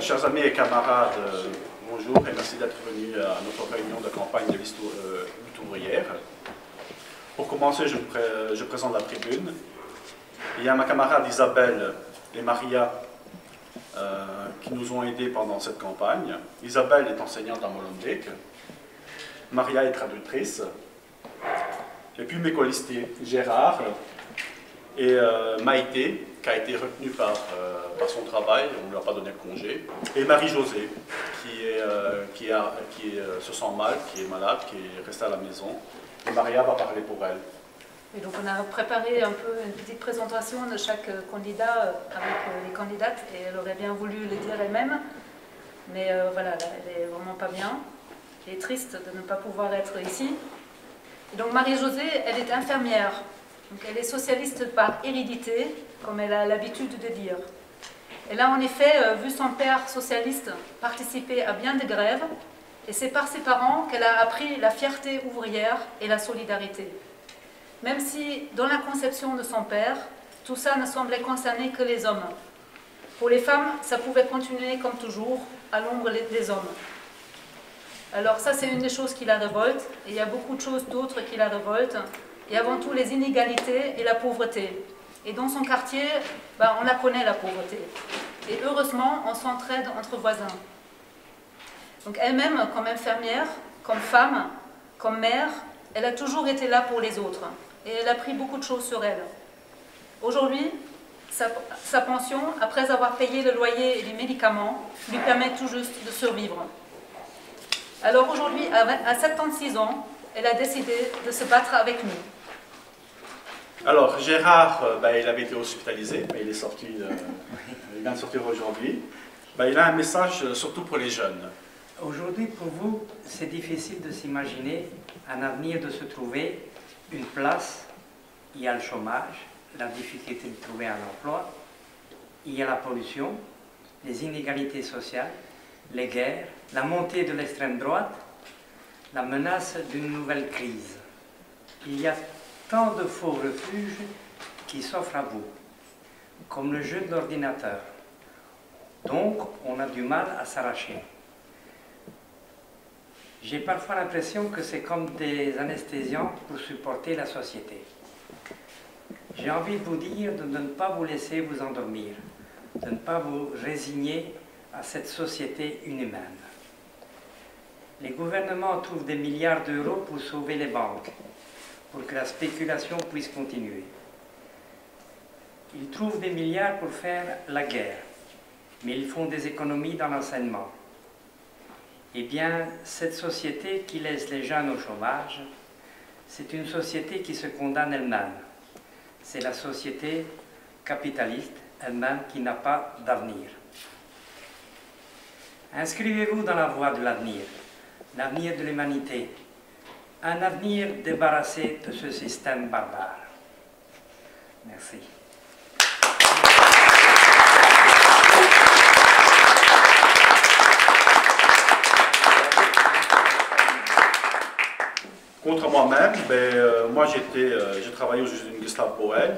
Chers amis et camarades, bonjour et merci d'être venus à notre réunion de campagne de Lutte ouvrière. Pour commencer, je présente la tribune. Il y a ma camarade Isabelle et Maria qui nous ont aidés pendant cette campagne. Isabelle est enseignante à Molenbeek. Maria est traductrice. Et puis mes colistiers, Gérard et Maïté, qui a été retenue par son travail, on ne lui a pas donné le congé, et Marie-Josée, qui se sent mal, qui est malade, qui est restée à la maison. Et Maria va parler pour elle. Et donc on a préparé un peu une petite présentation de chaque candidat avec les candidates, et elle aurait bien voulu le dire elle-même, mais voilà, elle est vraiment pas bien. Elle est triste de ne pas pouvoir être ici. Et donc Marie-Josée, elle est infirmière, donc elle est socialiste par hérédité, comme elle a l'habitude de dire. Elle a en effet vu son père socialiste participer à bien des grèves, et c'est par ses parents qu'elle a appris la fierté ouvrière et la solidarité. Même si, dans la conception de son père, tout ça ne semblait concerner que les hommes. Pour les femmes, ça pouvait continuer comme toujours, à l'ombre des hommes. Alors ça, c'est une des choses qui la révolte, et il y a beaucoup de choses d'autres qui la révoltent, et avant tout les inégalités et la pauvreté. Et dans son quartier, on la connaît, la pauvreté. Et heureusement, on s'entraide entre voisins. Donc elle-même, comme infirmière, comme femme, comme mère, elle a toujours été là pour les autres. Et elle a pris beaucoup de choses sur elle. Aujourd'hui, sa pension, après avoir payé le loyer et les médicaments, lui permet tout juste de survivre. Alors aujourd'hui, à 76 ans, elle a décidé de se battre avec nous. Alors Gérard, il avait été hospitalisé, mais il est sorti, il vient de sortir aujourd'hui. Il a un message surtout pour les jeunes. Aujourd'hui, pour vous, c'est difficile de s'imaginer un avenir de se trouver une place. Il y a le chômage, la difficulté de trouver un emploi, il y a la pollution, les inégalités sociales, les guerres, la montée de l'extrême droite, la menace d'une nouvelle crise. Il y a tant de faux refuges qui s'offrent à vous, comme le jeu de l'ordinateur. Donc, on a du mal à s'arracher. J'ai parfois l'impression que c'est comme des anesthésiants pour supporter la société. J'ai envie de vous dire de ne pas vous laisser vous endormir, de ne pas vous résigner à cette société inhumaine. Les gouvernements trouvent des milliards d'euros pour sauver les banques, pour que la spéculation puisse continuer. Ils trouvent des milliards pour faire la guerre, mais ils font des économies dans l'enseignement. Eh bien, cette société qui laisse les jeunes au chômage, c'est une société qui se condamne elle-même. C'est la société capitaliste elle-même qui n'a pas d'avenir. Inscrivez-vous dans la voie de l'avenir de l'humanité, un avenir débarrassé de ce système barbare. Merci. Contre moi-même, moi j'ai travaillé aux usines Gustave Boel.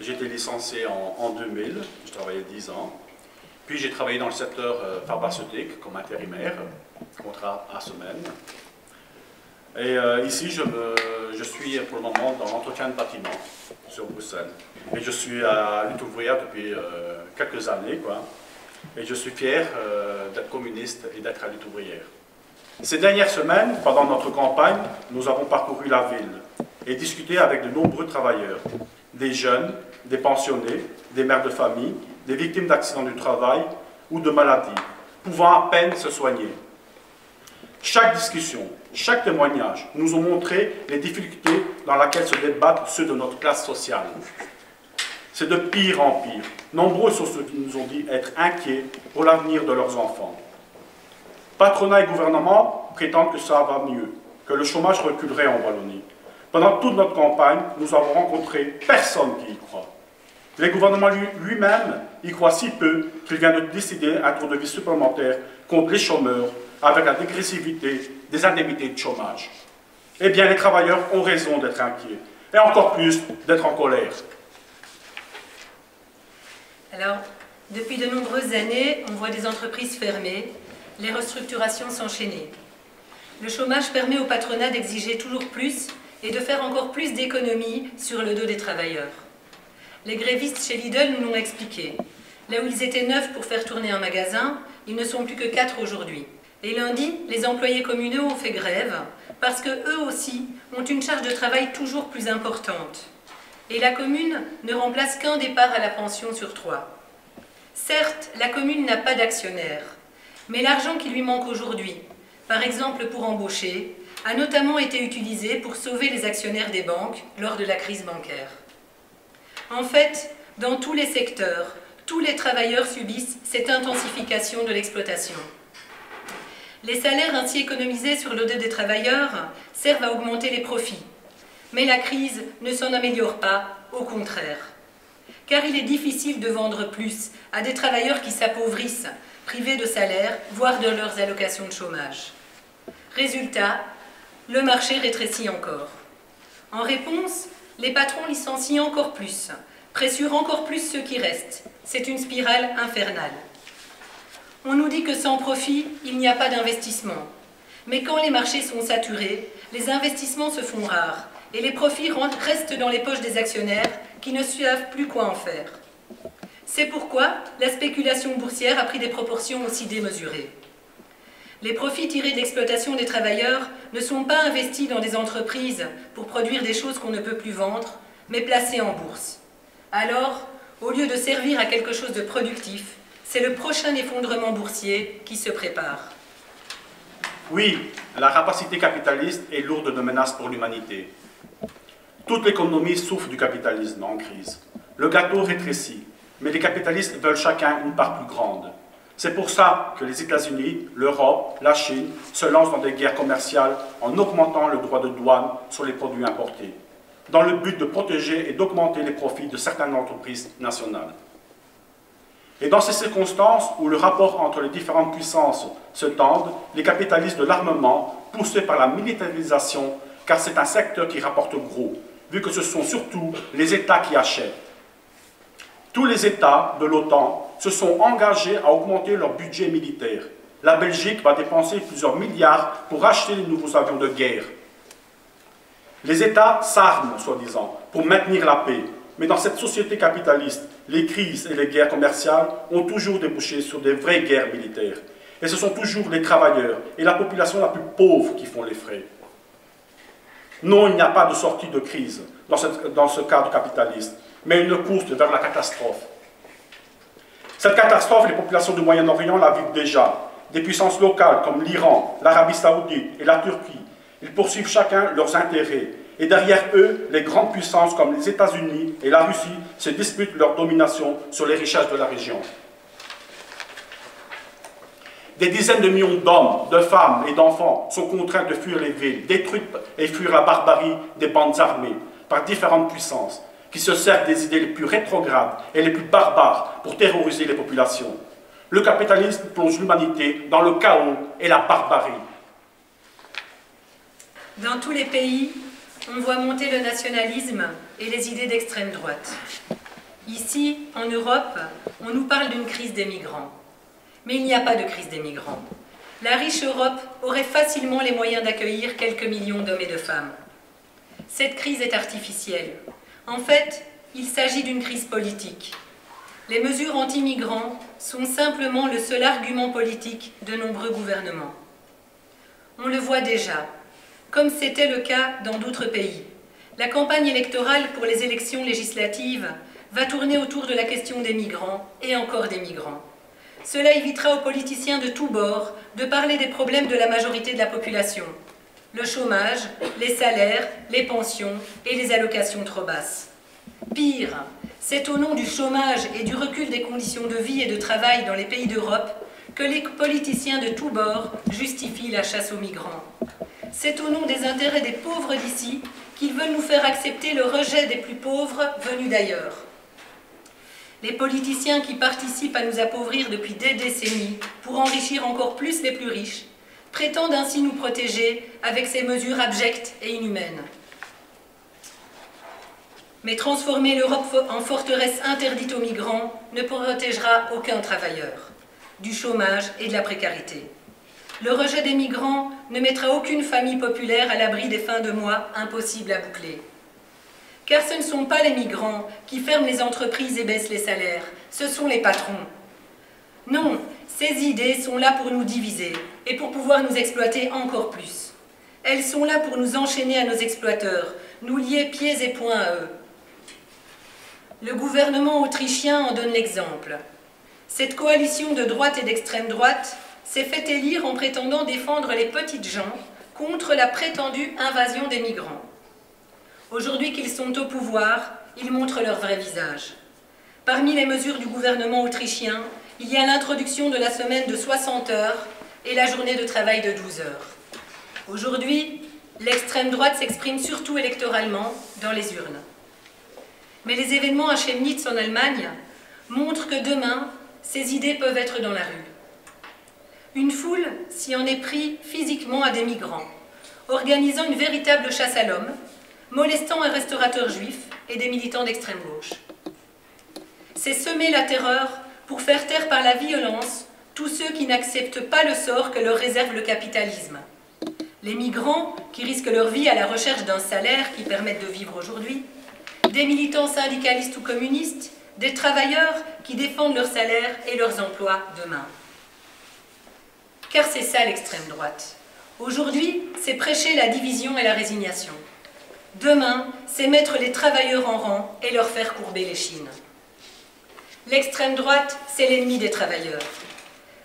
J'ai été licencié en 2000, je travaillais 10 ans. Puis j'ai travaillé dans le secteur pharmaceutique comme intérimaire, contrat à semaine. Et ici, je suis pour le moment dans l'entretien de bâtiment sur Bruxelles. Et je suis à Lutte ouvrière depuis quelques années, Et je suis fier d'être communiste et d'être à Lutte ouvrière. Ces dernières semaines, pendant notre campagne, nous avons parcouru la ville et discuté avec de nombreux travailleurs, des jeunes, des pensionnés, des mères de famille, des victimes d'accidents du travail ou de maladies, pouvant à peine se soigner. Chaque discussion, chaque témoignage nous ont montré les difficultés dans lesquelles se débattent ceux de notre classe sociale. C'est de pire en pire. Nombreux sont ceux qui nous ont dit être inquiets pour l'avenir de leurs enfants. Patronat et gouvernement prétendent que ça va mieux, que le chômage reculerait en Wallonie. Pendant toute notre campagne, nous avons rencontré personne qui y croit. Le gouvernement lui-même y croit si peu qu'il vient de décider un tour de vie supplémentaire contre les chômeurs avec la dégressivité des indemnités de chômage. Eh bien, les travailleurs ont raison d'être inquiets, et encore plus d'être en colère. Alors, depuis de nombreuses années, on voit des entreprises fermer, les restructurations s'enchaîner. Le chômage permet au patronat d'exiger toujours plus et de faire encore plus d'économies sur le dos des travailleurs. Les grévistes chez Lidl nous l'ont expliqué. Là où ils étaient 9 pour faire tourner un magasin, ils ne sont plus que 4 aujourd'hui. Et lundi, les employés communaux ont fait grève parce qu'eux aussi ont une charge de travail toujours plus importante. Et la commune ne remplace qu'un départ à la pension sur 3. Certes, la commune n'a pas d'actionnaire, mais l'argent qui lui manque aujourd'hui, par exemple pour embaucher, a notamment été utilisé pour sauver les actionnaires des banques lors de la crise bancaire. En fait, dans tous les secteurs, tous les travailleurs subissent cette intensification de l'exploitation. Les salaires ainsi économisés sur le dos des travailleurs servent à augmenter les profits. Mais la crise ne s'en améliore pas, au contraire. Car il est difficile de vendre plus à des travailleurs qui s'appauvrissent, privés de salaire, voire de leurs allocations de chômage. Résultat, le marché rétrécit encore. En réponse, les patrons licencient encore plus, pressurent encore plus ceux qui restent. C'est une spirale infernale. On nous dit que sans profit, il n'y a pas d'investissement. Mais quand les marchés sont saturés, les investissements se font rares et les profits restent dans les poches des actionnaires qui ne savent plus quoi en faire. C'est pourquoi la spéculation boursière a pris des proportions aussi démesurées. Les profits tirés de l'exploitation des travailleurs ne sont pas investis dans des entreprises pour produire des choses qu'on ne peut plus vendre, mais placés en bourse. Alors, au lieu de servir à quelque chose de productif, c'est le prochain effondrement boursier qui se prépare. Oui, la rapacité capitaliste est lourde de menaces pour l'humanité. Toute l'économie souffre du capitalisme en crise. Le gâteau rétrécit, mais les capitalistes veulent chacun une part plus grande. C'est pour ça que les États-Unis, l'Europe, la Chine se lancent dans des guerres commerciales en augmentant le droit de douane sur les produits importés, dans le but de protéger et d'augmenter les profits de certaines entreprises nationales. Et dans ces circonstances où le rapport entre les différentes puissances se tend, les capitalistes de l'armement, poussés par la militarisation, car c'est un secteur qui rapporte gros, vu que ce sont surtout les États qui achètent. Tous les États de l'OTAN se sont engagés à augmenter leur budget militaire. La Belgique va dépenser plusieurs milliards pour acheter de nouveaux avions de guerre. Les États s'arment, soi-disant, pour maintenir la paix. Mais dans cette société capitaliste, les crises et les guerres commerciales ont toujours débouché sur des vraies guerres militaires. Et ce sont toujours les travailleurs et la population la plus pauvre qui font les frais. Non, il n'y a pas de sortie de crise dans ce cadre capitaliste, mais une course vers la catastrophe. Cette catastrophe, les populations du Moyen-Orient la vivent déjà. Des puissances locales comme l'Iran, l'Arabie Saoudite et la Turquie, ils poursuivent chacun leurs intérêts. Et derrière eux, les grandes puissances comme les États-Unis et la Russie se disputent leur domination sur les richesses de la région. Des dizaines de millions d'hommes, de femmes et d'enfants sont contraints de fuir les villes, détruire et fuir la barbarie des bandes armées par différentes puissances qui se servent des idées les plus rétrogrades et les plus barbares pour terroriser les populations. Le capitalisme plonge l'humanité dans le chaos et la barbarie. Dans tous les pays, on voit monter le nationalisme et les idées d'extrême droite. Ici, en Europe, on nous parle d'une crise des migrants. Mais il n'y a pas de crise des migrants. La riche Europe aurait facilement les moyens d'accueillir quelques millions d'hommes et de femmes. Cette crise est artificielle. En fait, il s'agit d'une crise politique. Les mesures anti-migrants sont simplement le seul argument politique de nombreux gouvernements. On le voit déjà, comme c'était le cas dans d'autres pays. La campagne électorale pour les élections législatives va tourner autour de la question des migrants et encore des migrants. Cela évitera aux politiciens de tous bords de parler des problèmes de la majorité de la population. Le chômage, les salaires, les pensions et les allocations trop basses. Pire, c'est au nom du chômage et du recul des conditions de vie et de travail dans les pays d'Europe que les politiciens de tous bords justifient la chasse aux migrants. C'est au nom des intérêts des pauvres d'ici qu'ils veulent nous faire accepter le rejet des plus pauvres venus d'ailleurs. Les politiciens qui participent à nous appauvrir depuis des décennies pour enrichir encore plus les plus riches prétendent ainsi nous protéger avec ces mesures abjectes et inhumaines. Mais transformer l'Europe en forteresse interdite aux migrants ne protégera aucun travailleur du chômage et de la précarité. Le rejet des migrants ne mettra aucune famille populaire à l'abri des fins de mois impossibles à boucler. Car ce ne sont pas les migrants qui ferment les entreprises et baissent les salaires, ce sont les patrons. Non, ces idées sont là pour nous diviser et pour pouvoir nous exploiter encore plus. Elles sont là pour nous enchaîner à nos exploiteurs, nous lier pieds et poings à eux. Le gouvernement autrichien en donne l'exemple. Cette coalition de droite et d'extrême droite s'est fait élire en prétendant défendre les petites gens contre la prétendue invasion des migrants. Aujourd'hui qu'ils sont au pouvoir, ils montrent leur vrai visage. Parmi les mesures du gouvernement autrichien, il y a l'introduction de la semaine de 60 heures et la journée de travail de 12 heures. Aujourd'hui, l'extrême droite s'exprime surtout électoralement dans les urnes. Mais les événements à Chemnitz en Allemagne montrent que demain, ces idées peuvent être dans la rue. Une foule s'y en est pris physiquement à des migrants, organisant une véritable chasse à l'homme, molestant un restaurateur juif et des militants d'extrême gauche. C'est semer la terreur pour faire taire par la violence tous ceux qui n'acceptent pas le sort que leur réserve le capitalisme. Les migrants qui risquent leur vie à la recherche d'un salaire qui permette de vivre aujourd'hui, des militants syndicalistes ou communistes, des travailleurs qui défendent leur salaire et leurs emplois demain. Car c'est ça l'extrême droite. Aujourd'hui, c'est prêcher la division et la résignation. Demain, c'est mettre les travailleurs en rang et leur faire courber l'échine. L'extrême droite, c'est l'ennemi des travailleurs.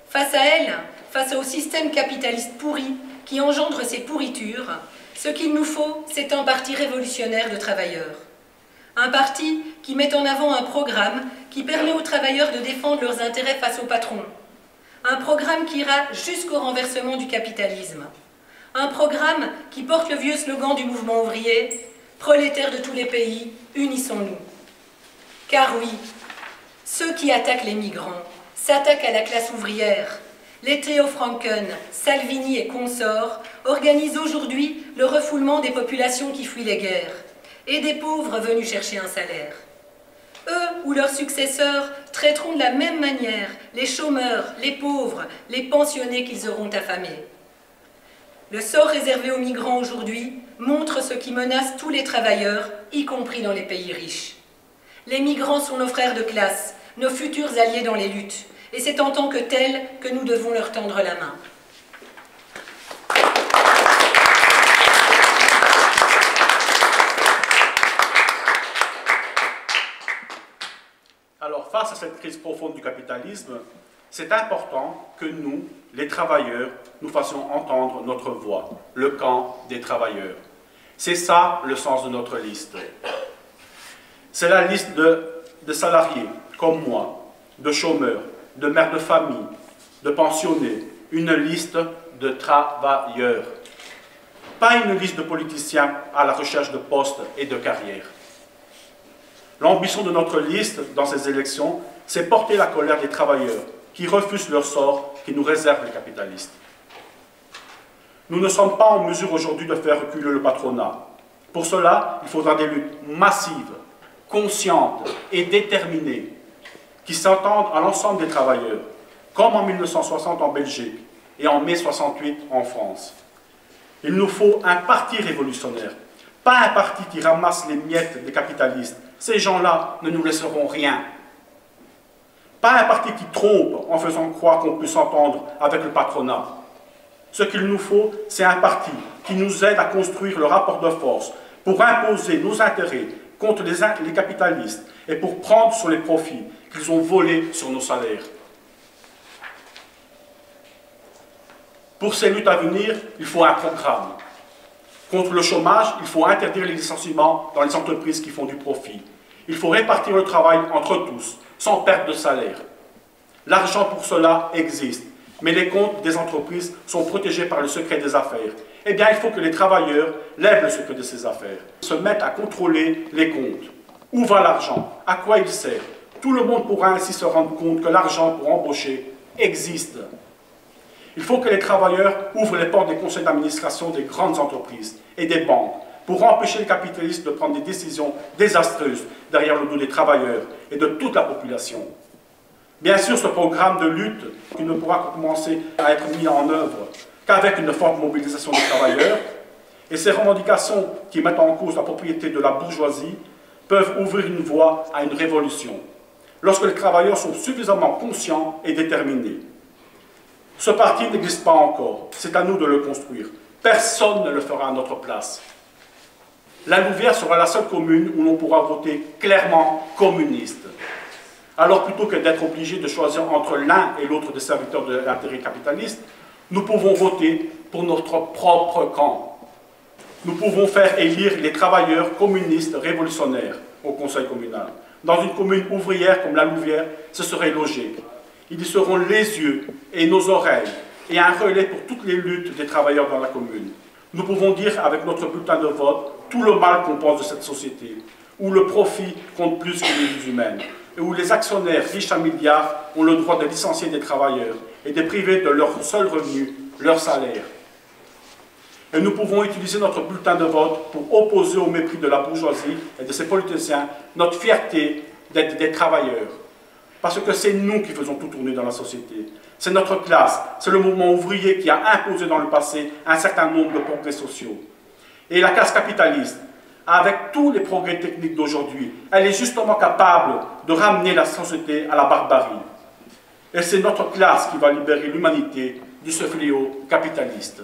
Face à elle, face au système capitaliste pourri qui engendre ces pourritures, ce qu'il nous faut, c'est un parti révolutionnaire de travailleurs. Un parti qui met en avant un programme qui permet aux travailleurs de défendre leurs intérêts face aux patrons. Un programme qui ira jusqu'au renversement du capitalisme. Un programme qui porte le vieux slogan du mouvement ouvrier « Prolétaires de tous les pays, unissons-nous ». Car oui, ceux qui attaquent les migrants s'attaquent à la classe ouvrière. Les Theo Franken, Salvini et consorts organisent aujourd'hui le refoulement des populations qui fuient les guerres et des pauvres venus chercher un salaire. Eux ou leurs successeurs traiteront de la même manière les chômeurs, les pauvres, les pensionnés qu'ils auront affamés. Le sort réservé aux migrants aujourd'hui montre ce qui menace tous les travailleurs, y compris dans les pays riches. Les migrants sont nos frères de classe, nos futurs alliés dans les luttes, et c'est en tant que tels que nous devons leur tendre la main. Alors, face à cette crise profonde du capitalisme, c'est important que nous, les travailleurs, nous fassions entendre notre voix, le camp des travailleurs. C'est ça le sens de notre liste. C'est la liste de salariés, comme moi, de chômeurs, de mères de famille, de pensionnés, une liste de travailleurs. Pas une liste de politiciens à la recherche de postes et de carrières. L'ambition de notre liste dans ces élections, c'est porter la colère des travailleurs qui refusent leur sort, qui nous réservent les capitalistes. Nous ne sommes pas en mesure aujourd'hui de faire reculer le patronat. Pour cela, il faudra des luttes massives, conscientes et déterminées, qui s'entendent à l'ensemble des travailleurs, comme en 1960 en Belgique et en mai 68 en France. Il nous faut un parti révolutionnaire, pas un parti qui ramasse les miettes des capitalistes. Ces gens-là ne nous laisseront rien. Pas un parti qui trompe en faisant croire qu'on peut s'entendre avec le patronat. Ce qu'il nous faut, c'est un parti qui nous aide à construire le rapport de force pour imposer nos intérêts contre les capitalistes et pour prendre sur les profits qu'ils ont volés sur nos salaires. Pour ces luttes à venir, il faut un programme. Contre le chômage, il faut interdire les licenciements dans les entreprises qui font du profit. Il faut répartir le travail entre tous, sans perte de salaire. L'argent pour cela existe, mais les comptes des entreprises sont protégés par le secret des affaires. Eh bien, il faut que les travailleurs lèvent le secret de ces affaires, se mettent à contrôler les comptes. Où va l'argent? À quoi il sert? Tout le monde pourra ainsi se rendre compte que l'argent pour embaucher existe. Il faut que les travailleurs ouvrent les portes des conseils d'administration des grandes entreprises et des banques pour empêcher les capitalistes de prendre des décisions désastreuses derrière le dos des travailleurs et de toute la population. Bien sûr, ce programme de lutte qui ne pourra commencer à être mis en œuvre qu'avec une forte mobilisation des travailleurs, et ces revendications qui mettent en cause la propriété de la bourgeoisie peuvent ouvrir une voie à une révolution, lorsque les travailleurs sont suffisamment conscients et déterminés. Ce parti n'existe pas encore, c'est à nous de le construire. Personne ne le fera à notre place. La Louvière sera la seule commune où l'on pourra voter clairement communiste. Alors plutôt que d'être obligé de choisir entre l'un et l'autre des serviteurs de l'intérêt capitaliste, nous pouvons voter pour notre propre camp. Nous pouvons faire élire les travailleurs communistes révolutionnaires au conseil communal. Dans une commune ouvrière comme la Louvière, ce serait logique. Ils y seront les yeux et nos oreilles et un relais pour toutes les luttes des travailleurs dans la commune. Nous pouvons dire avec notre bulletin de vote tout le mal qu'on pense de cette société, où le profit compte plus que les vies humaines, et où les actionnaires riches à milliards ont le droit de licencier des travailleurs et de priver de leur seul revenu, leur salaire. Et nous pouvons utiliser notre bulletin de vote pour opposer au mépris de la bourgeoisie et de ses politiciens notre fierté d'être des travailleurs. Parce que c'est nous qui faisons tout tourner dans la société. C'est notre classe, c'est le mouvement ouvrier qui a imposé dans le passé un certain nombre de progrès sociaux. Et la classe capitaliste, avec tous les progrès techniques d'aujourd'hui, elle est justement capable de ramener la société à la barbarie. Et c'est notre classe qui va libérer l'humanité de ce fléau capitaliste.